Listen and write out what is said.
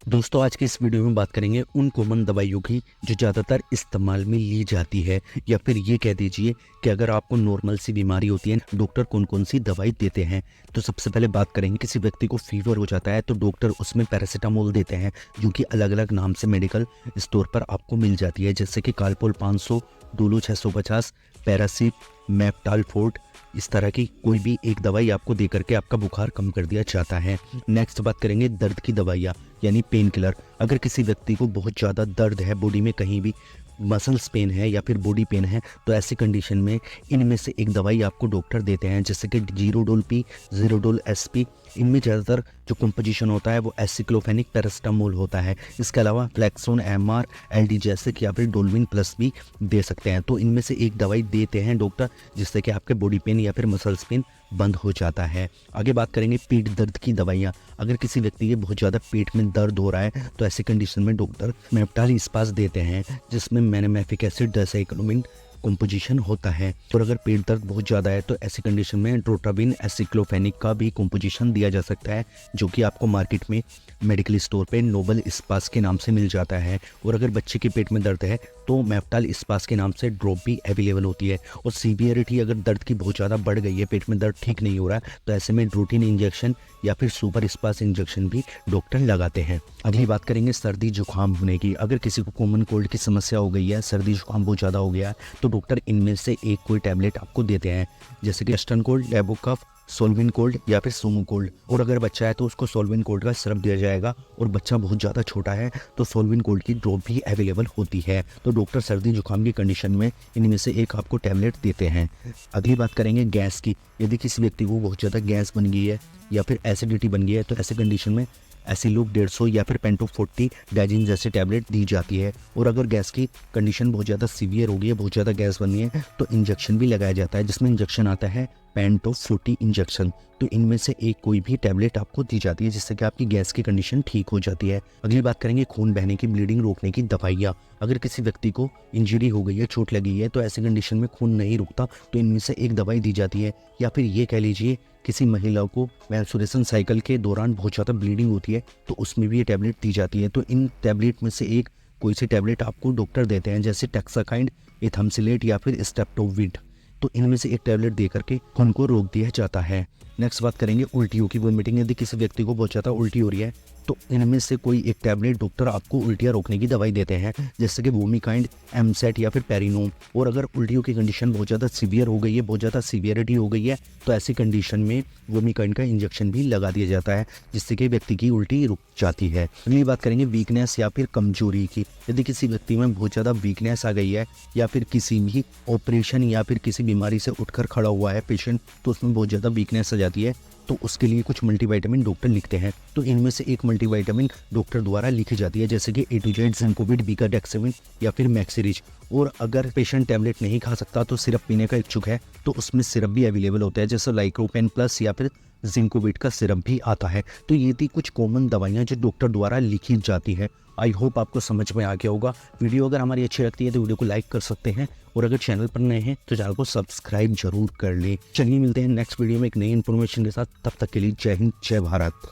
दोस्तों आज के इस वीडियो में बात करेंगे उन कॉमन दवाइयों की जो ज़्यादातर इस्तेमाल में ली जाती है, या फिर ये कह दीजिए कि अगर आपको नॉर्मल सी बीमारी होती है डॉक्टर कौन कौन सी दवाई देते हैं। तो सबसे पहले बात करेंगे, किसी व्यक्ति को फीवर हो जाता है तो डॉक्टर उसमें पैरासीटामोल देते हैं, जो कि अलग अलग नाम से मेडिकल स्टोर पर आपको मिल जाती है, जैसे कि कालपोल 500, डोलो 650, पैरासिप, मेप्टालफोर्ट। इस तरह की कोई भी एक दवाई आपको दे करके आपका बुखार कम कर दिया जाता है। नेक्स्ट बात करेंगे दर्द की दवाइयाँ यानी पेन किलर। अगर किसी व्यक्ति को बहुत ज़्यादा दर्द है, बॉडी में कहीं भी मसल्स पेन है या फिर बॉडी पेन है, तो ऐसी कंडीशन में इनमें से एक दवाई आपको डॉक्टर देते हैं, जैसे कि जीरोडोल पी, जीरोडोल एसपी। इनमें ज़्यादातर जो कंपोजिशन होता है वो एसिक्लोफेनिक पैरासीटामोल होता है। इसके अलावा फ्लेक्सोन एमआर, एल्डीजेसिक या फिर डोलविन प्लस भी दे सकते हैं। तो इनमें से एक दवाई देते हैं डॉक्टर, जिससे कि आपके बॉडी पेन या फिर मसल्स पेन बंद हो जाता है। आगे बात करेंगे पेट दर्द की दवाइयाँ। अगर किसी व्यक्ति के बहुत ज़्यादा पेट में दर्द हो रहा है तो ऐसी कंडीशन में डॉक्टर मेप्टाल इस्पास देते हैं, जिसमें मैनोमेफिक एसिड डाइसाइक्लोमिन कंपोजिशन होता है। और अगर पेट दर्द बहुत ज़्यादा है तो ऐसी कंडीशन में ड्रोटाबिन एसिक्लोफेनिक का भी कंपोजिशन दिया जा सकता है, जो कि आपको मार्केट में मेडिकल स्टोर पे नोबल इस्पास के नाम से मिल जाता है। और अगर बच्चे के पेट में दर्द है तो मेप्टाल इस्पास के नाम से ड्रॉप भी अवेलेबल होती है। और सीवियरिटी अगर दर्द की बहुत ज़्यादा बढ़ गई है, पेट में दर्द ठीक नहीं हो रहा है, तो ऐसे में ड्रोटिन इंजेक्शन या फिर सुपर इस्पास इंजेक्शन भी डॉक्टर लगाते हैं। अगली बात करेंगे सर्दी जुकाम होने की। अगर किसी को कॉमन कोल्ड की समस्या हो गई है, सर्दी जुकाम बहुत ज़्यादा हो गया है, तो डॉक्टर इनमें से एक कोई टैबलेट आपको देते हैं, जैसे कि वेस्टर्न कोल्ड, लेबोकफ, सोल्विन कोल्ड या फिर सोमो कोल्ड। और अगर बच्चा है तो उसको सोल्विन कोल्ड का सिरप दिया जाएगा, और बच्चा बहुत ज़्यादा छोटा है तो सोल्विन कोल्ड की ड्रॉप भी अवेलेबल होती है। तो डॉक्टर सर्दी जुकाम की कंडीशन में इनमें से एक आपको टैबलेट देते हैं। अगली बात करेंगे गैस की। यदि किसी व्यक्ति को बहुत ज़्यादा गैस बन गई है या फिर एसिडिटी बन गई है, तो ऐसे कंडीशन में एसिलोक 150 या फिर पेंटो 40 डाइजिन जैसे टैबलेट दी जाती है। और अगर गैस की कंडीशन बहुत ज़्यादा सीवियर हो गई है, बहुत ज़्यादा गैस बनी है, तो इंजेक्शन भी लगाया जाता है, जिसमें इंजेक्शन आता है पेंटो 40 इंजेक्शन। तो इनमें से एक कोई भी टैबलेट आपको दी जाती है, जिससे कि आपकी गैस की कंडीशन ठीक हो जाती है। अगली बात करेंगे खून बहने की, ब्लीडिंग रोकने की दवाइयाँ। अगर किसी व्यक्ति को इंजरी हो गई है, चोट लगी है, तो ऐसी कंडीशन में खून नहीं रुकता, तो इनमें से एक दवाई दी जाती है। या फिर ये कह लीजिए किसी महिला को मेंस्ट्रुएशन साइकिल के दौरान बहुत ज़्यादा ब्लीडिंग होती है, तो उसमें भी ये टैबलेट दी जाती है। तो इन टैबलेट में से एक कोई सी टैबलेट आपको डॉक्टर देते हैं, जैसे टेक्साकाइंड, एथामसिलेट या फिर स्टेप्टोविड। तो इनमें से एक टैबलेट दे करके खून को रोक दिया जाता है। नेक्स्ट बात करेंगे उल्टियों की, वोमिटिंग। यदि किसी व्यक्ति को बहुत ज़्यादा उल्टी हो रही है तो इनमें से कोई एक टैबलेट डॉक्टर आपको उल्टियाँ रोकने की दवाई देते हैं, जैसे कि वोमिकाइंड, एमसेट या फिर पेरिनोम। और अगर उल्टियों की कंडीशन बहुत ज़्यादा सीवियर हो गई है, बहुत ज़्यादा सीवियरिटी हो गई है, तो ऐसी कंडीशन में वोमिकाइंड का इंजेक्शन भी लगा दिया जाता है, जिससे कि व्यक्ति की उल्टी रुक जाती है। अगली बात करेंगे वीकनेस या फिर कमजोरी की। यदि किसी व्यक्ति में बहुत ज़्यादा वीकनेस आ गई है, या फिर किसी भी ऑपरेशन या फिर किसी बीमारी से उठकर खड़ा हुआ है पेशेंट, तो उसमें बहुत ज़्यादा वीकनेस आ जाती है, तो उसके लिए कुछ मल्टीविटामिन डॉक्टर लिखते हैं। तो इनमें से एक मल्टीविटामिन डॉक्टर द्वारा लिखी जाती है, जैसे कि ए टू जेड, जिंकोविट, बीकाडेक्सेविन या फिर मैक्सिरिज। और अगर पेशेंट टैबलेट नहीं खा सकता तो सिरप पीने का इच्छुक है, तो उसमें सिरप भी अवेलेबल होता है, जैसे लाइकोपेन प्लस या फिर जिंकोविट का सिरप भी आता है। तो ये थी कुछ कॉमन दवाइयाँ जो डॉक्टर द्वारा लिखी जाती है। आई होप आपको समझ में आ गया होगा। वीडियो अगर हमारी अच्छी लगती है तो वीडियो को लाइक कर सकते हैं, और अगर चैनल पर नए हैं तो चैनल को सब्सक्राइब जरूर कर लें। चलिए मिलते हैं नेक्स्ट वीडियो में एक नई इन्फॉर्मेशन के साथ। तब तक के लिए जय हिंद, जय भारत।